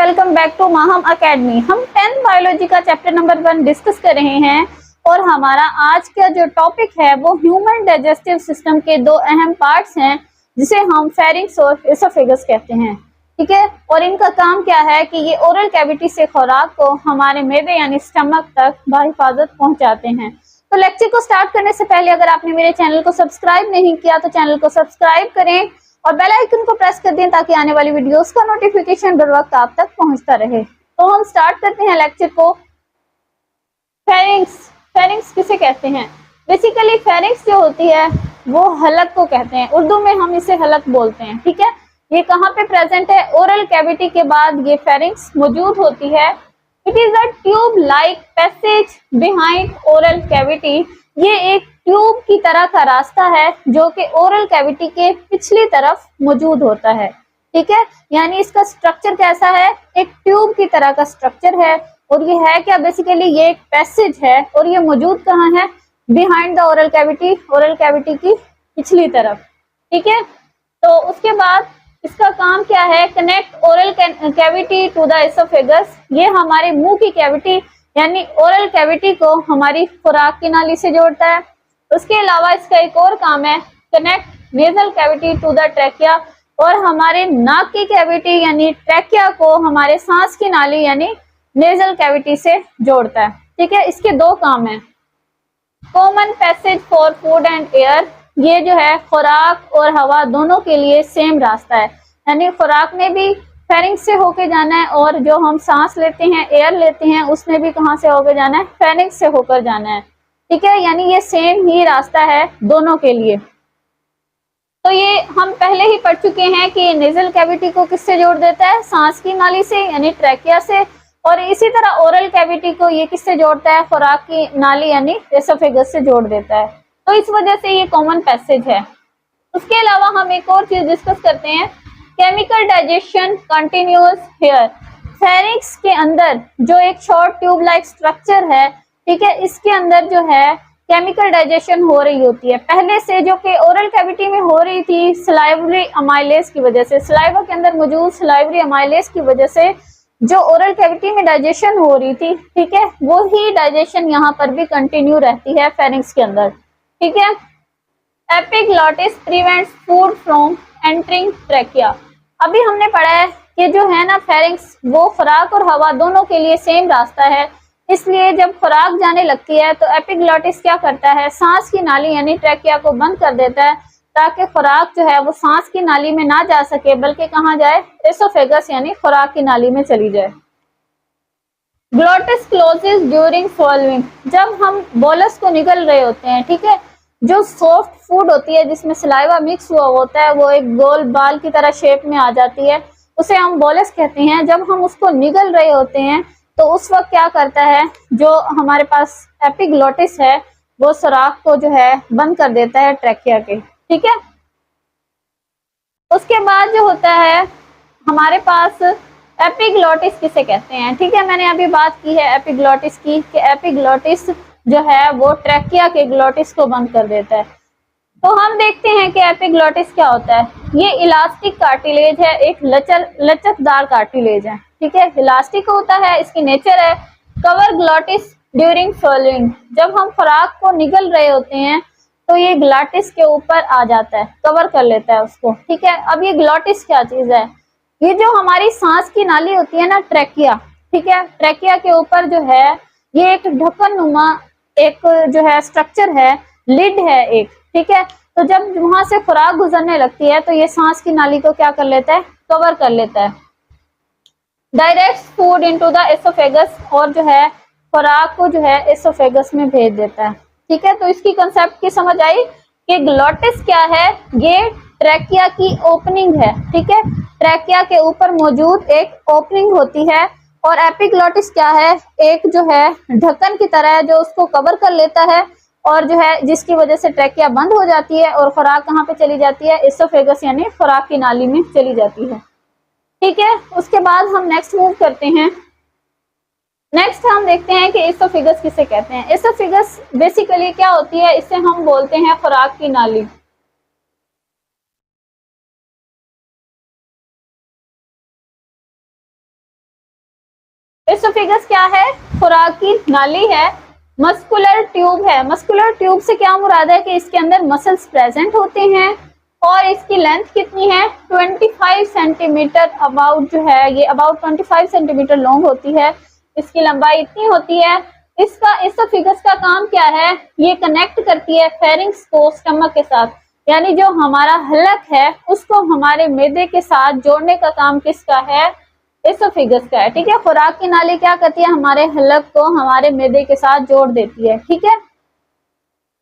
Welcome back to Maham academy. हम 10th biology का chapter number 1 discuss कर रहे हैं और हमारा आज का जो टॉपिक है वो ह्यूमन डाइजेस्टिव सिस्टम के दो अहम पार्ट्स हैं जिसे हम फेरिंक्स और एसोफेगस कहते हैं। ठीक है, और इनका काम क्या है कि ये ओरल कैविटी से खुराक को हमारे मेदे यानी स्टमक तक बाहिफाजत पहुंचाते हैं। तो लेक्चर को स्टार्ट करने से पहले अगर आपने मेरे चैनल को सब्सक्राइब नहीं किया तो चैनल को सब्सक्राइब करें और बेल आइकन को प्रेस कर दें ताकि आने वाली वीडियोस का नोटिफिकेशन बर वक्त आप तक पहुंचता रहे। तो हम स्टार्ट करते हैं लेक्चर को। फेरिंक्स किसे कहते हैं? बेसिकली फेरिंक्स जो होती है वो हलक को कहते हैं, उर्दू में हम इसे हलक बोलते हैं। ठीक है, ये कहाँ पे प्रेजेंट है? ओरल कैविटी के बाद ये फेरिंक्स मौजूद होती है। It is a tube like passage behind oral cavity. ये एक ट्यूब की तरह का रास्ता है जो कि ओरल कैविटी के पिछली तरफ मौजूद होता है। ठीक है, यानी इसका स्ट्रक्चर कैसा है? एक ट्यूब की तरह का स्ट्रक्चर है। और ये है क्या? बेसिकली ये एक पैसेज है और ये मौजूद कहाँ है? बिहाइंड द ओरल कैविटी की पिछली तरफ। ठीक है, तो उसके बाद इसका काम क्या है? Connect oral cavity to the oesophagus. ये हमारे मुंह की कैविटी यानी ओरल कैविटी को हमारी खुराक की नाली से जोड़ता है। उसके अलावा इसका एक और काम है, connect nasal cavity to the trachea, और हमारे नाक की कैविटी यानी ट्रैकिया को हमारे सांस की नाली यानी नेजल कैविटी से जोड़ता है। ठीक है, इसके दो काम है। Common passage for food and air. ये जो है खुराक और हवा दोनों के लिए सेम रास्ता है, यानी खुराक में भी फेरिंक्स से होके जाना है और जो हम सांस लेते हैं, एयर लेते हैं, उसमें भी कहाँ से होकर जाना है? फेरिंक्स से होकर जाना है। ठीक है, यानी ये सेम ही रास्ता है दोनों के लिए। तो ये हम पहले ही पढ़ चुके हैं कि नेजल कैविटी को किससे जोड़ देता है? सांस की नाली से यानी ट्रैकिया से। और इसी तरह ओरल कैविटी को ये किससे जोड़ता है? खुराक की नाली यानी एसोफेगस से जोड़ देता है। तो इस वजह से ये कॉमन पैसेज है। उसके अलावा हम एक और चीज डिस्कस करते हैं, chemical digestion continuous here. Pharynx के अंदर जो एक शॉर्ट ट्यूब लाइक स्ट्रक्चर है, ठीक है, इसके अंदर जो है केमिकल डाइजेशन हो रही होती है पहले से, जो कि ओरल कैविटी में हो रही थी सलाइवरी अमाइलेज की वजह से। सलाइवा के अंदर मौजूद सलाइवरी अमाइलेज की वजह से जो ओरल कैविटी में डाइजेशन हो रही थी, ठीक है, वो ही डाइजेशन यहाँ पर भी कंटिन्यू रहती है फेरिंक्स के अंदर। ठीक है, epiglottis prevents food from entering trachea. अभी हमने पढ़ा है कि जो है ना फेरिंक्स, वो खुराक और हवा दोनों के लिए सेम रास्ता है। इसलिए जब खुराक जाने लगती है तो एपिग्लॉटिस क्या करता है? सांस की नाली यानी ट्रैकिया को बंद कर देता है ताकि खुराक जो है वो सांस की नाली में ना जा सके, बल्कि कहाँ जाए? एसोफेगस यानी खुराक की नाली में चली जाए। Glottis closes during swallowing. जब हम बोलस को निगल रहे होते हैं, ठीक है, जो सॉफ्ट फूड होती है जिसमें सलाइवा मिक्स हुआ होता है, वो एक गोल बाल की तरह शेप में आ जाती है, उसे हम बोलस कहते हैं। जब हम उसको निगल रहे होते हैं तो उस वक्त क्या करता है? जो हमारे पास एपिग्लॉटिस है वो सुराख को जो है बंद कर देता है ट्रैकिया के। ठीक है, उसके बाद जो होता है हमारे पास एपिग्लॉटिस किसे कहते हैं? ठीक है, मैंने अभी बात की है एपिग्लॉटिस की कि एपिग्लॉटिस जो है वो ट्रैकिया के ग्लॉटिस को बंद कर देता है। तो हम देखते हैं कि एपिग्लॉटिस क्या होता है। ये इलास्टिक कार्टिलेज है, एक लचकदार कार्टिलेज है। ठीक है, इलास्टिक होता है, इसकी नेचर है। Cover glottis during swallowing. जब हम खुराक को निगल रहे होते हैं तो ये ग्लॉटिस के ऊपर आ जाता है, कवर कर लेता है उसको। ठीक है, अब ये ग्लॉटिस क्या चीज है? ये जो हमारी सांस की नाली होती है ना, ट्रैकिया, ठीक है, ट्रैकिया के ऊपर जो है ये एक ढक्कन नुमा एक जो है स्ट्रक्चर है, लिड है एक। ठीक है, तो जब वहां से खुराक गुजरने लगती है तो ये सांस की नाली को क्या कर लेता है? कवर कर लेता है। Direct food into the oesophagus, और जो है खुराक को जो है एसोफेगस में भेज देता है। ठीक है, तो इसकी कंसेप्ट की समझ आई कि ग्लॉटिस क्या है? ये ट्रैकिया की ओपनिंग है। ठीक है, ट्रैकिया के ऊपर मौजूद एक ओपनिंग होती है। और एपिग्लॉटिस क्या है? एक जो है ढक्कन की तरह है जो उसको कवर कर लेता है और जो है जिसकी वजह से ट्रैकिया बंद हो जाती है और खुराक कहाँ पे चली जाती है? एसोफेगस यानी खुराक की नाली में चली जाती है। ठीक है, उसके बाद हम नेक्स्ट मूव करते हैं। नेक्स्ट हम देखते हैं कि एसोफेगस किसे कहते हैं। एसोफेगस बेसिकली क्या होती है? इससे हम बोलते हैं खुराक की नाली। एसोफेगस क्या है? खुराक की नाली है। मस्कुलर ट्यूब है। मस्कुलर ट्यूब से क्या मुराद है कि इसके अंदर मसल्स प्रेजेंट होते हैं और इसकी लेंथ कितनी है? 25 सेंटीमीटर अबाउट जो है ये अबाउट 25 सेंटीमीटर लॉन्ग होती है। इसकी लंबाई इतनी होती है। इसका एसोफेगस का काम क्या है? ये कनेक्ट करती है फेरिंक्स को स्टमक के साथ, यानी जो हमारा हलक है उसको हमारे मैदे के साथ जोड़ने का काम किसका है? एसोफेगस का है। ठीक है, खुराक की नाली क्या करती है? हमारे हलक को हमारे मैदे के साथ जोड़ देती है। ठीक है,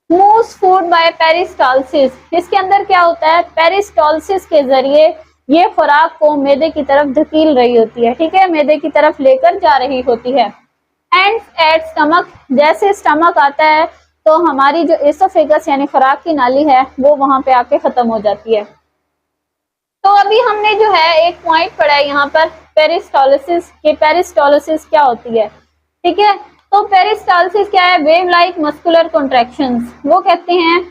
मूव्स फूड बाय पेरिस्टालसिस। इसके अंदर क्या होता है? पेरिस्टालसिस के जरिए ये खुराक को मैदे की तरफ धकेल रही होती है। ठीक है, मैदे की तरफ लेकर जा रही होती है। एंड्स एट स्टमक, जैसे स्टमक आता है तो हमारी जो एसोफेगस यानी खुराक की नाली है वो वहां पे आके खत्म हो जाती है। तो अभी हमने जो है एक पॉइंट पढ़ा है यहाँ पर पेरिस्टालसिस, कि पेरिस्टालसिस क्या होती है। ठीक है, तो पेरिस्टालसिस क्या है? Wave like muscular contractions. वो कहते हैं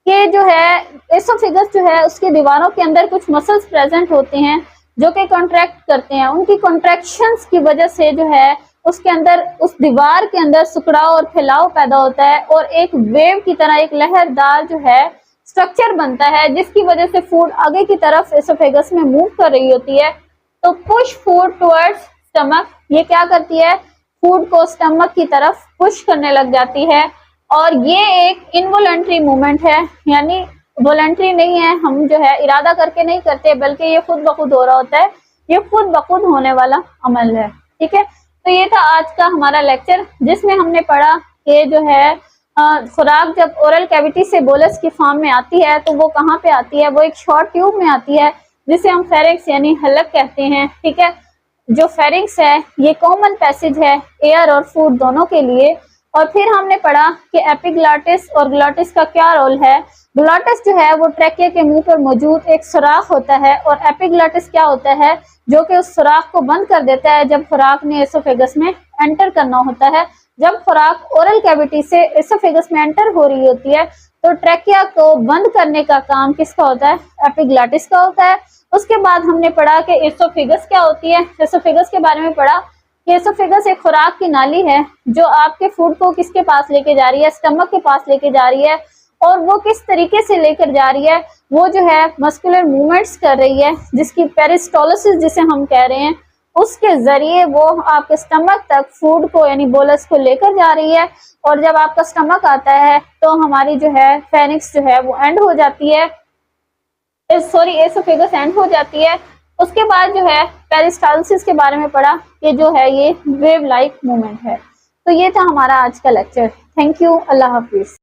कि जो है एसोफेगस जो है उसकी दीवारों के अंदर कुछ मसल्स प्रेजेंट होते हैं जो कि कॉन्ट्रैक्ट करते हैं। उनकी कॉन्ट्रैक्शंस की वजह से जो है उसके अंदर उस दीवार के अंदर सिकुड़ाव और फैलाव पैदा होता है और एक वेव की तरह एक लहरदार जो है स्ट्रक्चर बनता है, जिसकी वजह से फूड आगे की तरफ एसोफेगस में मूव कर रही होती है। तो पुश फूड टुवर्ड्स स्टमक, ये क्या करती है? फूड को स्टमक की तरफ पुश करने लग जाती है और ये एक इनवॉलंटरी मूवमेंट है, यानी वॉलंटरी नहीं है, हम जो है इरादा करके नहीं करते बल्कि ये खुद ब खुद हो रहा होता है, ये खुद ब खुद होने वाला अमल है। ठीक है, तो ये था आज का हमारा लेक्चर जिसमें हमने पढ़ा कि जो है खुराक जब ओरल कैविटी से बोलस की फॉर्म में आती है तो वो कहाँ पे आती है? वो एक शॉर्ट ट्यूब में आती है जिसे हम फेरिंक्स यानी हलक कहते हैं। ठीक है, जो फेरिंक्स है ये कॉमन पैसेज है एयर और फूड दोनों के लिए। और फिर हमने पढ़ा कि एपिग्लॉटिस और ग्लॉटिस का क्या रोल है। ग्लॉटिस जो है वो ट्रैकिया के मुंह पर मौजूद एक सुराख होता है और एपिग्लॉटिस क्या होता है? जो कि उस सुराख को बंद कर देता है जब खुराक ने एसोफेगस में एंटर करना होता है। जब खुराक ओरल कैविटी से एसोफेगस में एंटर हो रही होती है तो ट्रैकिया को बंद करने का काम किसका होता है? एपिग्लॉटिस का होता है। उसके बाद हमने पढ़ा कि एसोफेगस क्या होती है। एसोफेगस के बारे में पढ़ा कि एसोफेगस एक खुराक की नाली है जो आपके फूड को किसके पास लेके जा रही है? स्टमक के पास लेके जा रही है। और वो किस तरीके से लेकर जा रही है? वो जो है मस्कुलर मूवमेंट्स कर रही है, जिसकी पेरिस्टालसिस जिसे हम कह रहे हैं, उसके जरिए वो आपके स्टमक तक फूड को यानी बोलस को लेकर जा रही है। और जब आपका स्टमक आता है तो हमारी जो है फेरिंक्स जो है वो एंड हो जाती है, सॉरी एसोफेगस एंड हो जाती है। उसके बाद जो है पेरिस्टालसिस के बारे में पढ़ा कि जो है ये वेव लाइक मूवमेंट है। तो ये था हमारा आज का lecture. Thank you, Allah Hafiz.